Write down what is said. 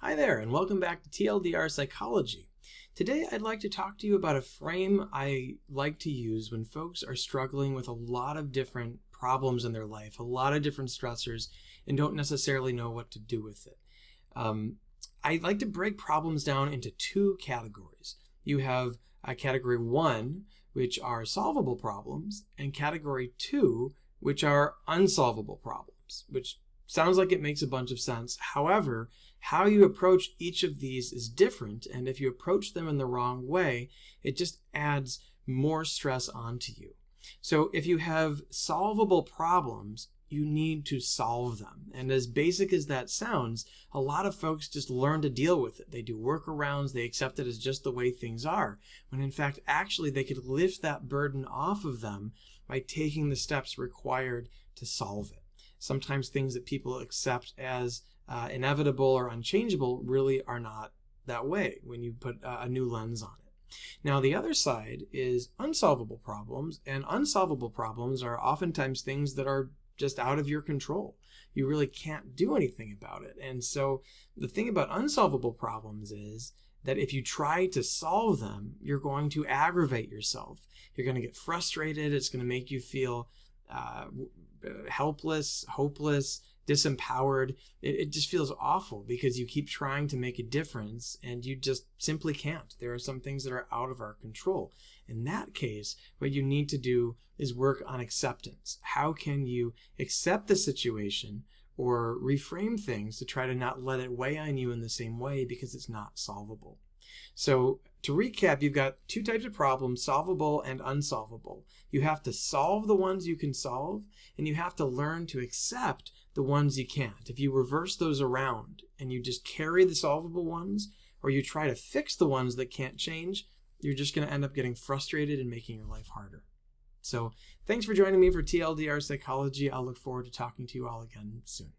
Hi there, and welcome back to TLDR Psychology. Today I'd like to talk to you about a frame I like to use when folks are struggling with a lot of different problems in their life, a lot of different stressors, and don't necessarily know what to do with it. I like to break problems down into two categories. You have category 1, which are solvable problems, and category 2, which are unsolvable problems, which sounds like it makes a bunch of sense. However, how you approach each of these is different, and if you approach them in the wrong way, it just adds more stress onto you. So if you have solvable problems, you need to solve them. And as basic as that sounds, a lot of folks just learn to deal with it. They do workarounds, they accept it as just the way things are, when in fact, actually, they could lift that burden off of them by taking the steps required to solve it. Sometimes things that people accept as inevitable or unchangeable really are not that way when you put a new lens on it. Now, the other side is unsolvable problems, and unsolvable problems are oftentimes things that are just out of your control. You really can't do anything about it. And so the thing about unsolvable problems is that if you try to solve them, you're going to aggravate yourself. You're going to get frustrated. It's going to make you feel helpless, hopeless, disempowered. It just feels awful because you keep trying to make a difference and you just simply can't. There are some things that are out of our control. In that case, what you need to do is work on acceptance. How can you accept the situation or reframe things to try to not let it weigh on you in the same way because it's not solvable? So to recap, you've got two types of problems, solvable and unsolvable. You have to solve the ones you can solve, and you have to learn to accept the ones you can't. If you reverse those around and you just carry the solvable ones, or you try to fix the ones that can't change, you're just going to end up getting frustrated and making your life harder. So thanks for joining me for TLDR Psychology. I'll look forward to talking to you all again soon.